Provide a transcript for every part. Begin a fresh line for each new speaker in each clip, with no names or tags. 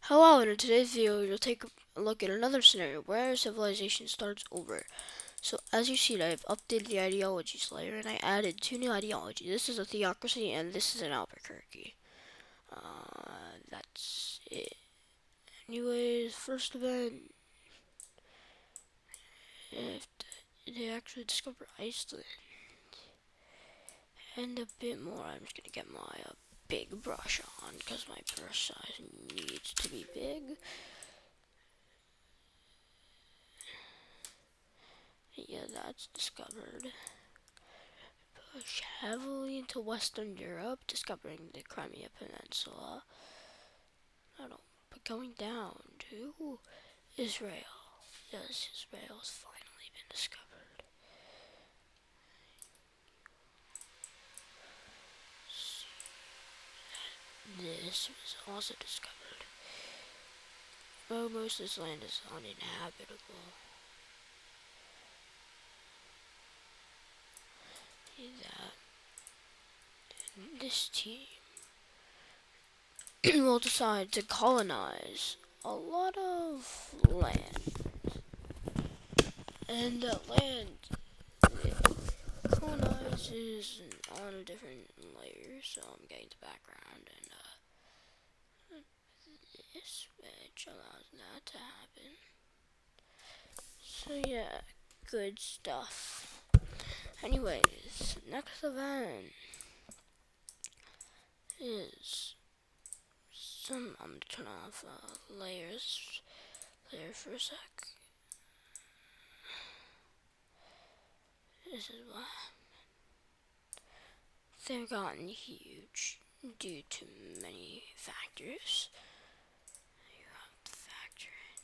Hello, and in today's video, we'll take a look at another scenario where civilization starts over. So, as you see, I've updated the ideologies layer, and I added two new ideologies. This is a theocracy, and this is an Albuquerque. That's it. Anyways, first event, if they actually discover Iceland, and a bit more, I'm just gonna get my big brush on, because my brush size needs to be big. Yeah, that's discovered. Push heavily into Western Europe, discovering the Crimea Peninsula. I don't, but going down to Israel. Yes, Israel has finally been discovered. This was also discovered. Oh, most of this land is uninhabitable. See that? And this team will decide to colonize a lot of land. And that land colonizes on a different layer, so I'm getting the background, and this switch allows that to happen. So yeah, good stuff. Anyways, next event is some. I'm gonna turn off layers layer for a sec. This is why they've gotten huge due to many factors. You have to factor in.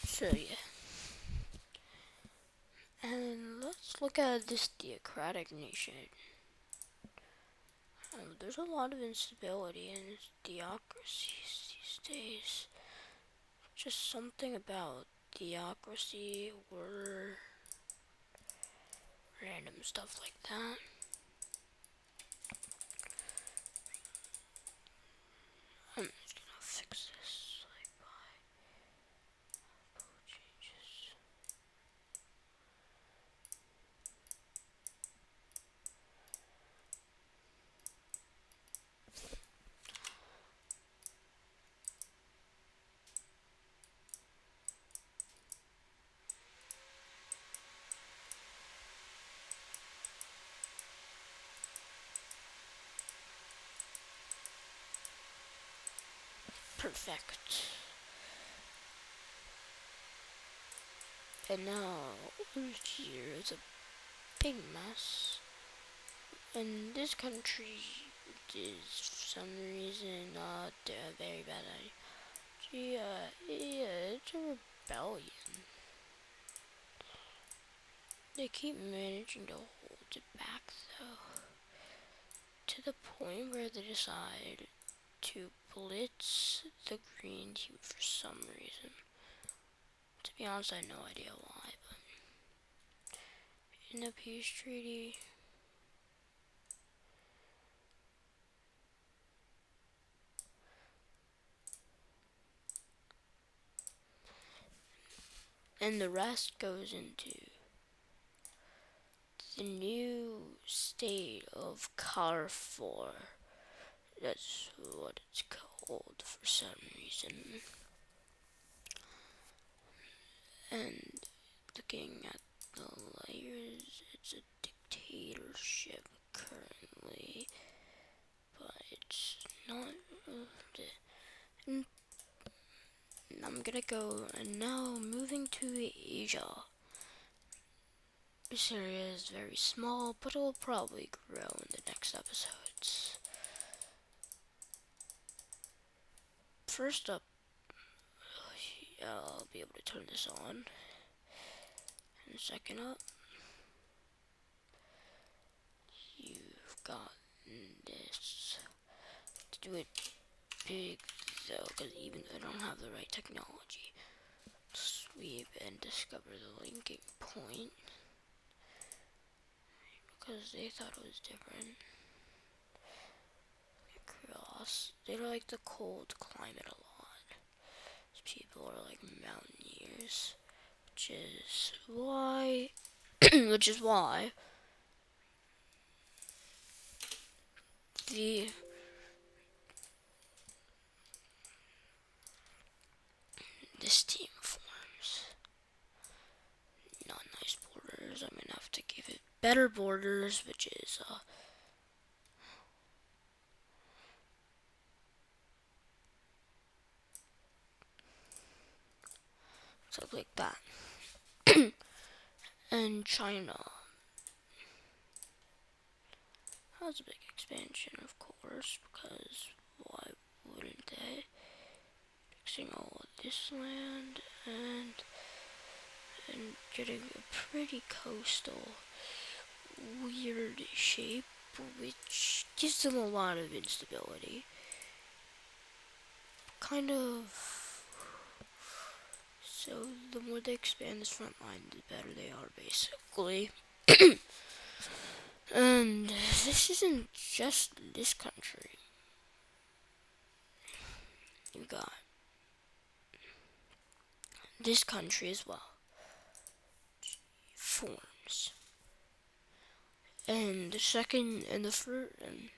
So yeah. And let's look at this theocratic nation. There's a lot of instability in theocracies these days. Just something about theocracy or random stuff like that. I'm just gonna fix this like by code changes. Perfect. And now here is a big mess. And this country is for some reason they're a very bad idea. Yeah, it's a rebellion. They keep managing to hold it back though, to the point where they decide to blitz the green team for some reason. To be honest, I have no idea why, but in the peace treaty, and the rest goes into the new state of Carrefour. That's what it's called for some reason. And looking at the layers, it's a dictatorship currently, but it's not. And I'm gonna go, and now moving to Asia. This area is very small, but it will probably grow in the next episodes. First up, I'll be able to turn this on. And second up, you've got this. To do it big though, because even though they don't have the right technology, sweep and discover the linking point, because they thought it was different. Cross. They like the cold climate a lot. These people are like mountaineers, which is why, the this team forms. Not nice borders. I'm gonna have to give it better borders, which is something like that. And China has a big expansion, of course, because why wouldn't they? Fixing all of this land and getting a pretty coastal weird shape, which gives them a lot of instability. Kind of. So the more they expand this front line, the better they are, basically. And this isn't just this country. You got this country as well. Forms. And the second and the first, and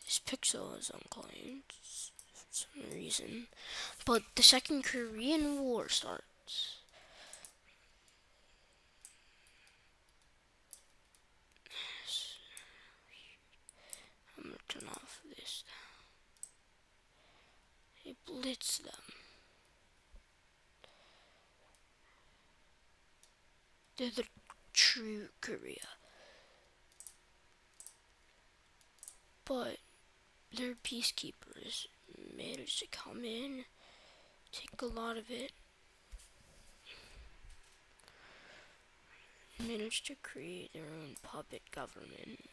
this pixel is unclaimed for some reason. But the Second Korean War starts. I'm gonna turn off this. They blitz them. They're the true Korea. But their peacekeepers managed to come in, take a lot of it, managed to create their own puppet government,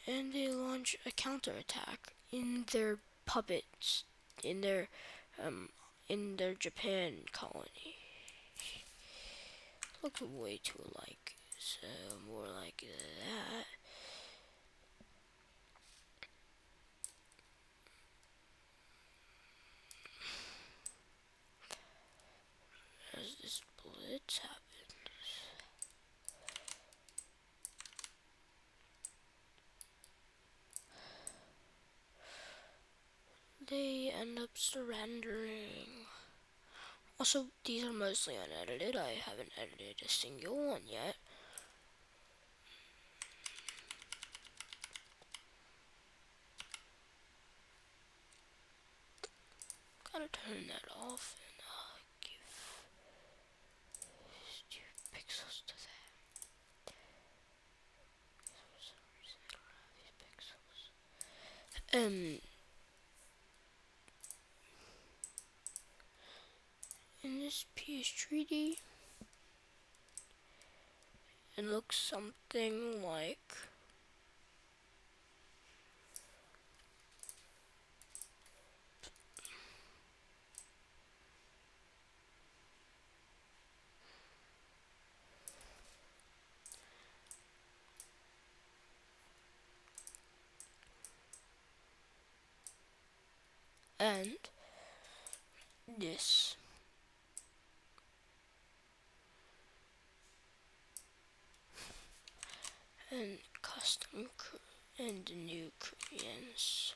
and they launch a counterattack in their puppets, in their Japan colony. Looks way too alike, so more like that. As this blitz happens, they end up surrendering. Also, these are mostly unedited. I haven't edited a single one yet. Gotta turn that off and give these 2 pixels to that. For some reason I don't have these pixels. In this peace treaty, it looks something like and this. And custom and the new Koreans.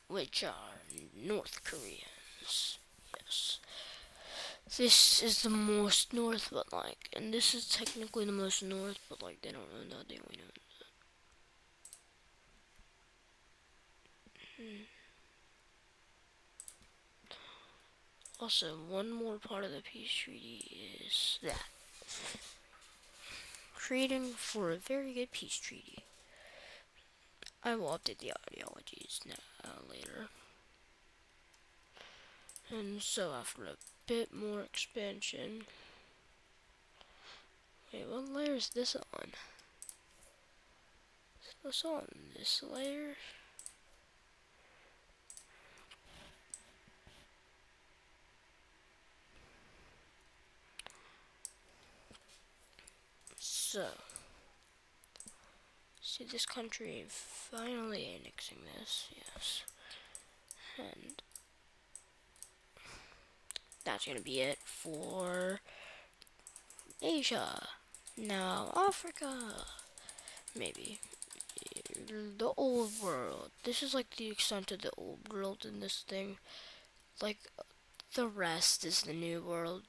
Which are North Koreans. Yes. This is the most north, but like, and this is technically the most north, but like, they don't know that, they only know that. Also, one more part of the peace treaty is that creating for a very good peace treaty. I will update the ideologies now, later. And so after a bit more expansion. Wait, what layer is this on? Is this on this layer? So, see this country finally annexing this, yes. And that's gonna be it for Asia. Now, Africa. Maybe. The old world. This is like the extent of the old world in this thing. Like, the rest is the new world.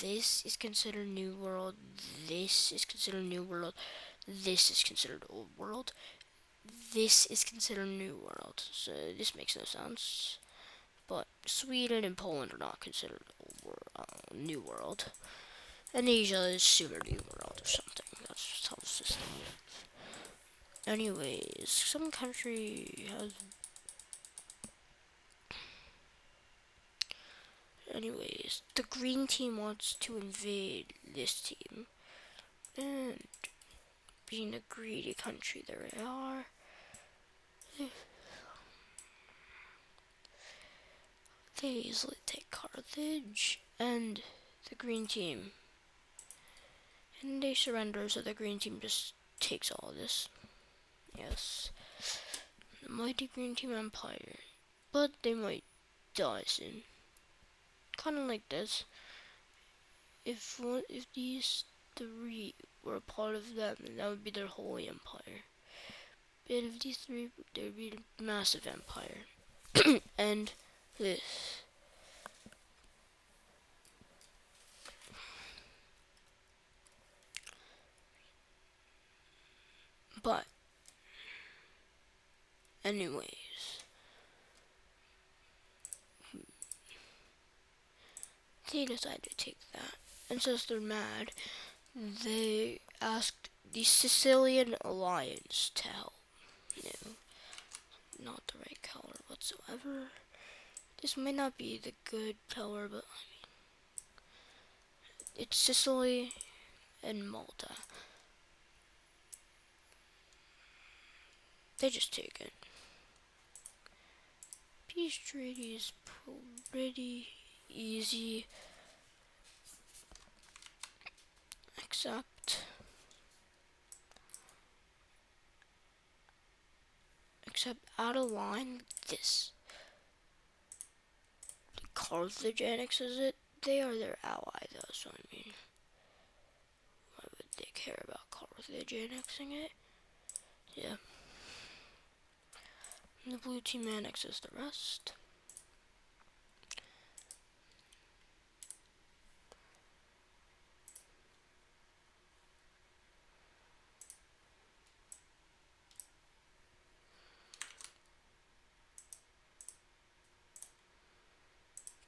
This is considered new world. This is considered new world. This is considered old world. This is considered new world. So this makes no sense. But Sweden and Poland are not considered new world. And Asia is super new world or something. That's just how the system works. Anyways, some country has. Anyways, the green team wants to invade this team. And being a greedy country they are, they easily take Carthage and the green team. And they surrender, so the green team just takes all of this. Yes. The mighty green team empire. But they might die soon. Kind of like this. If these three were a part of them, then that would be their holy empire. But if these three, there would be a massive empire. And this. But, anyways, they decided to take that. And since they're mad, they asked the Sicilian Alliance to help. No, not the right color whatsoever. This may not be the good color, but I mean, it's Sicily and Malta. They just take it. Peace treaty is pretty easy. Except out of line this. Carthage annexes it. They are their ally though, so I mean, why would they care about Carthage annexing it? Yeah. And the blue team annexes the rest.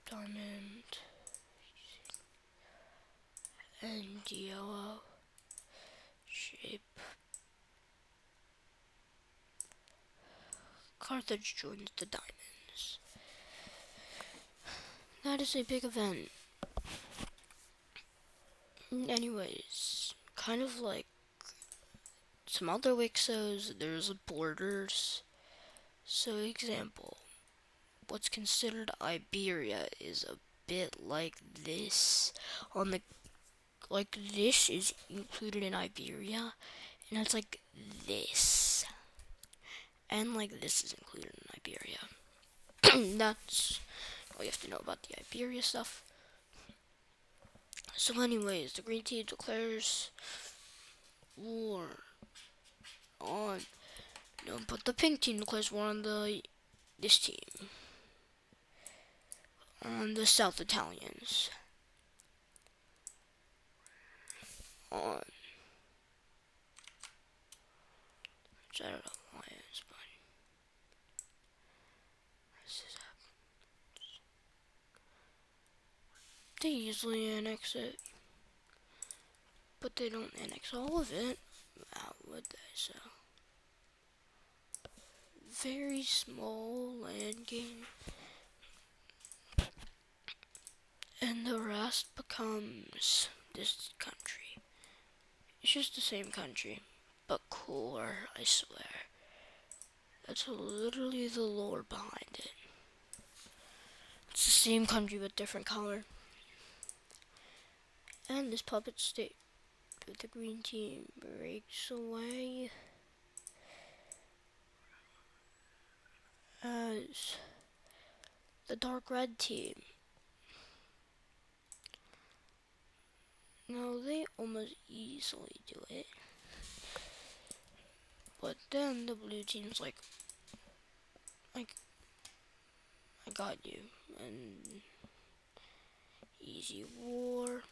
Diamond and yellow shape. Carthage joins the diamonds. That is a big event. Anyways, kind of like some other Wixos, there's borders. So example, what's considered Iberia is a bit like this. Like this is included in Iberia, and it's like this. And like this is included in Iberia. That's all you have to know about the Iberia stuff. So anyways, the green team declares war on no, but the pink team declares war on this team. On the South Italians. On I don't know why it's but this is they easily annex it. But they don't annex all of it. How would they? So very small land gain. And the rest becomes this country. It's just the same country, but cooler, I swear. That's literally the lore behind it. It's the same country but different color. And this puppet state with the green team breaks away as the dark red team. Now they almost easily do it. But then the blue team's like, I got you. And easy war.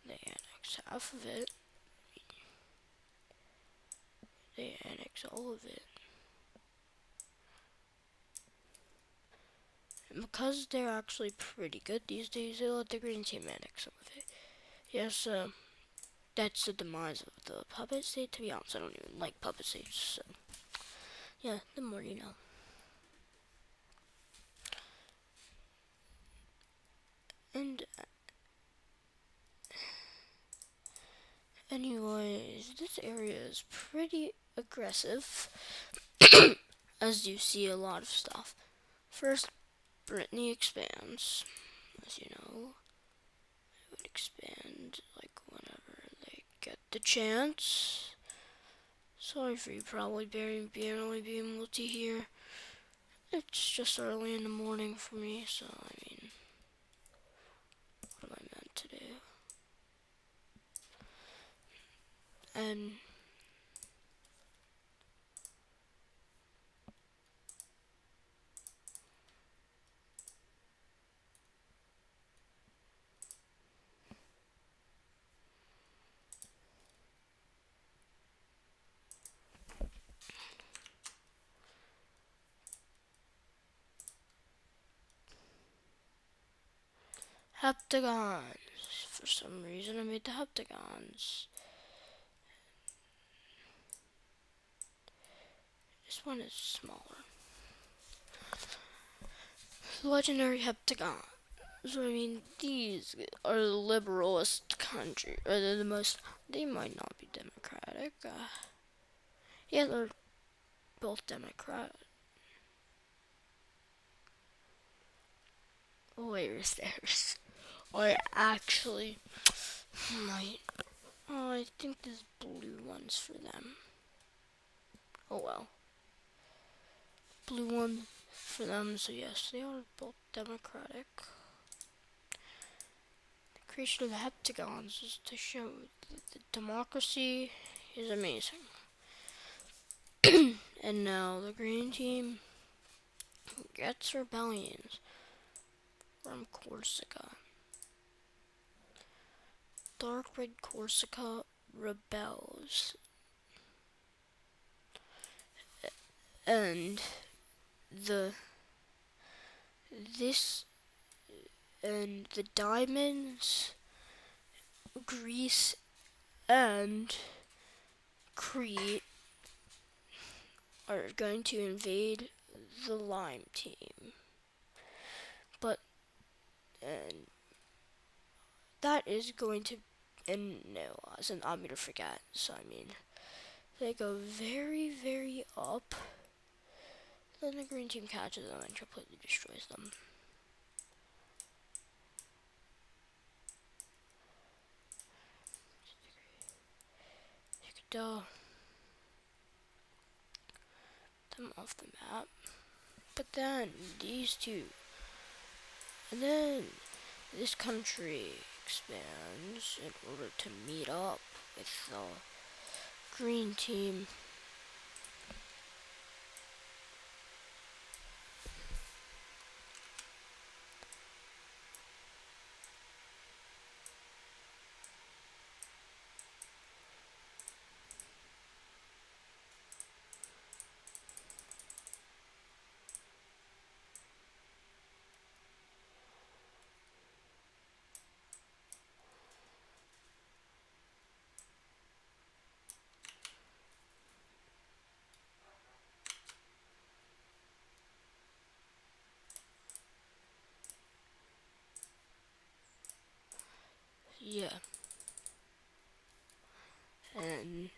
They annex half of it. They annex all of it. And because they're actually pretty good these days, they let the green team annex some of it. Yes, that's the demise of the puppet state. To be honest, I don't even like puppet states, so yeah, the more you know. And anyways, this area is pretty aggressive, as you see a lot of stuff. First, Brittany expands, as you know. It would expand like whenever they get the chance. Sorry for you probably barely being able to hear. It's just early in the morning for me, so I mean, what am I meant to do? And heptagons. For some reason, I made the heptagons. This one is smaller. Legendary heptagon. So I mean, these are the liberalist country, or they're the most. They might not be democratic. Yeah, they're both democratic. Where's theirs? I actually might. Oh, I think this blue one's for them. Oh well. Blue one for them, so yes, they are both democratic. The creation of the heptagons is to show that the democracy is amazing. And now the green team gets rebellions from Corsica. Dark red Corsica rebels. And the diamonds, Greece, and Crete are going to invade the lime team. But and that is going to, and no, I'm gonna forget. So I mean, they go very, very up. Then the green team catches them and completely destroys them. You could them off the map. But then these two, and then this country expands in order to meet up with the green team. yeah. And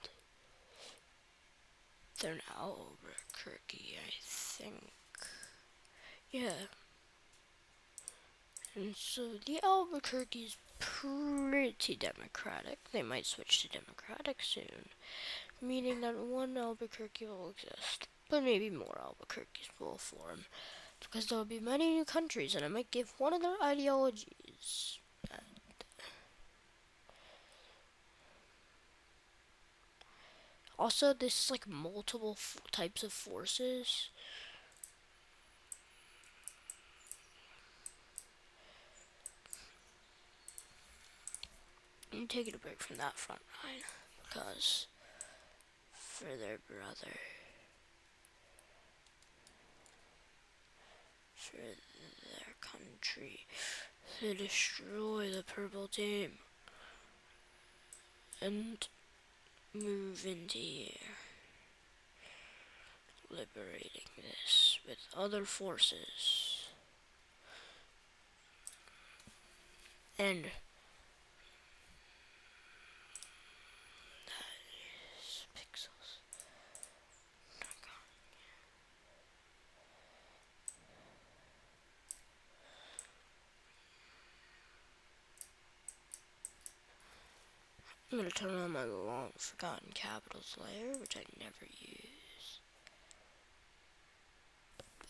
they're now Albuquerque, I think. Yeah. And so the Albuquerque is pretty democratic. They might switch to democratic soon, meaning that one Albuquerque will exist, but maybe more Albuquerques will form, because there will be many new countries, and it might give one of their ideologies. Also, this is like multiple types of forces. I'm taking a break from that front line because for their brother, for their country, to destroy the purple team and move into here, liberating this with other forces. And that is pixels. I'm gonna turn on my long forgotten capitals layer, which I never use.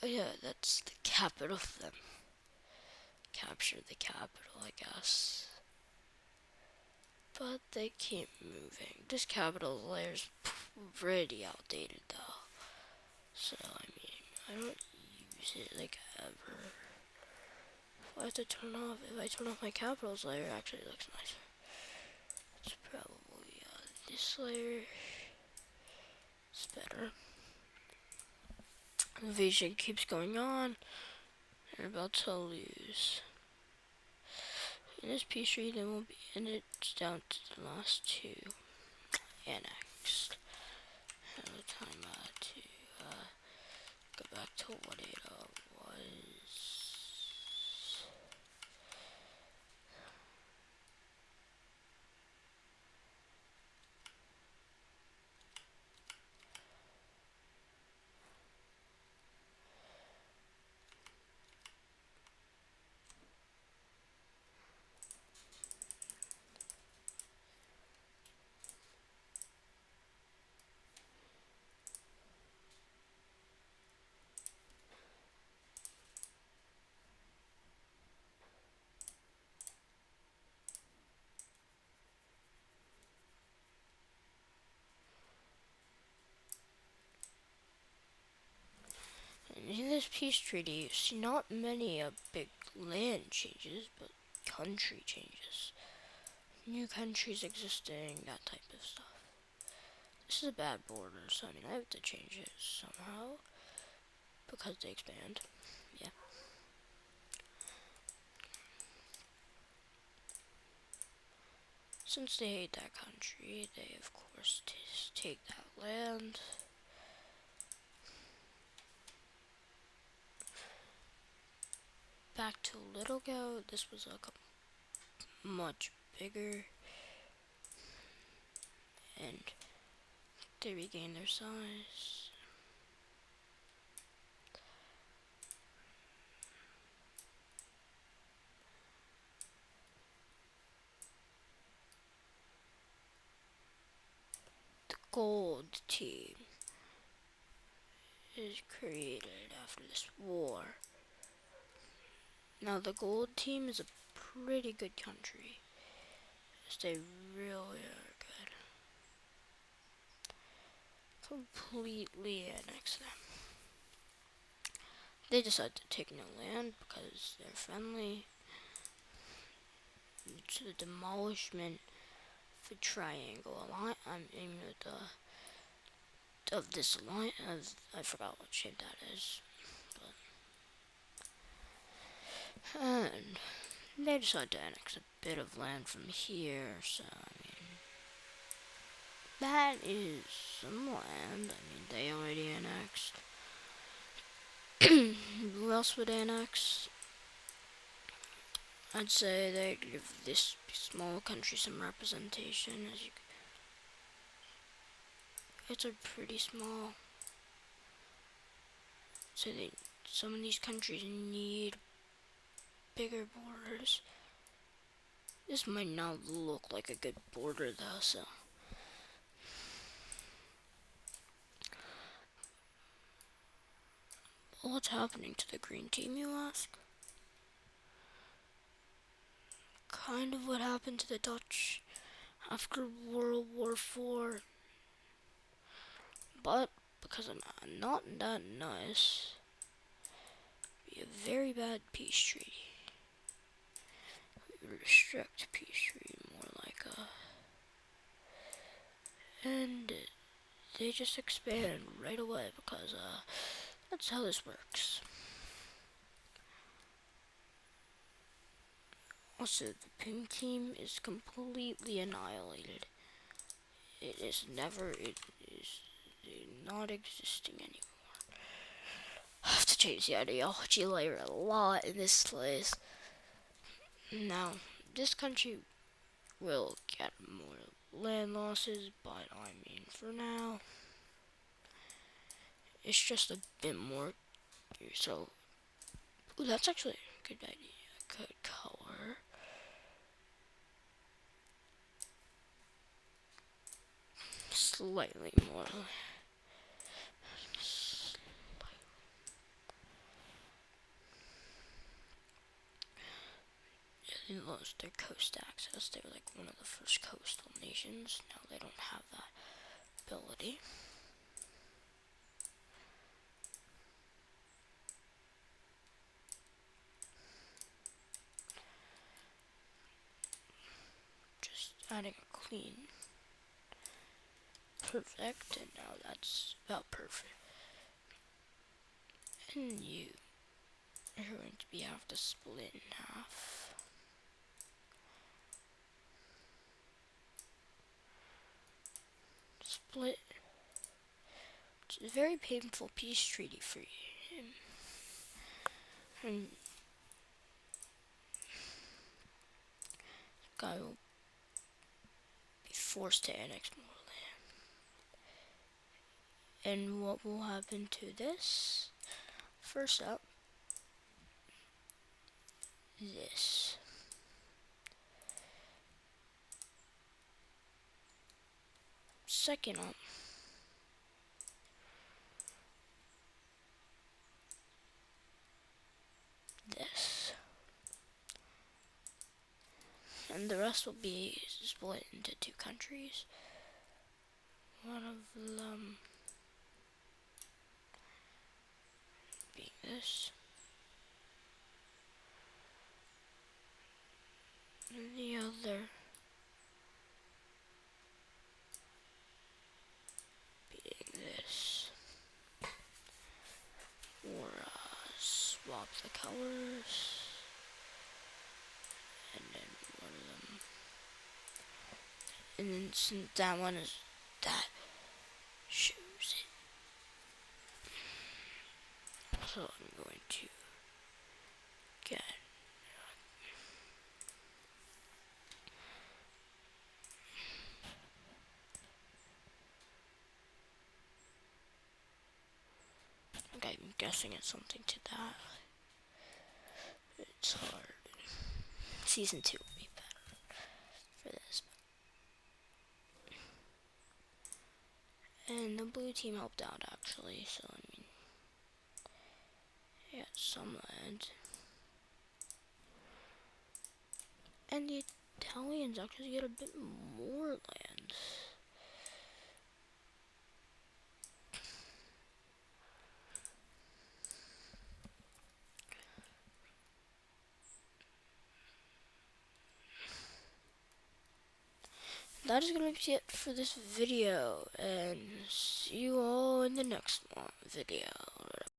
But yeah, that's the capital of them. Capture the capital, I guess. But they keep moving. This capital layer's pretty outdated though. So I mean, I don't use it like ever. If I have to turn off, if I turn off my capitals layer, it actually looks nicer. It's probably this layer. It's better. Invasion keeps going on. They're about to lose. In this peace treaty, then we'll be in it down to the last two annexed. Have a time to go back to what it was. In this peace treaty, you see not many big land changes, but country changes. New countries existing, that type of stuff. This is a bad border, so I mean I have to change it somehow. Because they expand. Yeah. Since they hate that country, they of course take that land. Back to Little Goat, this was much bigger, and they regained their size. The Gold Team is created after this war. Now the Gold Team is a pretty good country. They really are good. Completely annex them. They decide to take no land because they're friendly to the demolishment of the triangle alliance. I mean, of this alliance. I forgot what shape that is. But, and they decide to annex a bit of land from here. So I mean, that is some land. I mean, they already annexed. Who else would annex? I'd say they give this small country some representation. As you, it's a pretty small. So some of these countries need bigger borders. This might not look like a good border though, so. What's happening to the green team, you ask? Kind of what happened to the Dutch after World War IV. But because I'm not that nice, be a very bad peace treaty. Restrict peace treaty, more like and they just expand right away because that's how this works. Also, the pink team is completely annihilated. It is not existing anymore. I have to change the ideology layer a lot in this place. Now, this country will get more land losses, but I mean, for now, it's just a bit more. So, ooh, that's actually a good idea. Good color. Slightly more. They lost their coast access. They were like one of the first coastal nations. Now they don't have that ability. Just adding a queen. Perfect, and now that's about perfect. And you are going to be have to split in half. Split. It's a very painful peace treaty for you. And guy will be forced to annex more land. And what will happen to this? First up, this. Second up, this. And the rest will be split into two countries. One of them being this. And the other being this. Or swap the colors. And then one of them. And then since that one is that shows it. So I'm going to get okay, I'm guessing it's something to that. It's hard. Season 2 will be better for this. And the blue team helped out actually, so I mean, yeah, some land. And the Italians actually get a bit more land. That is going to be it for this video, and see you all in the next video.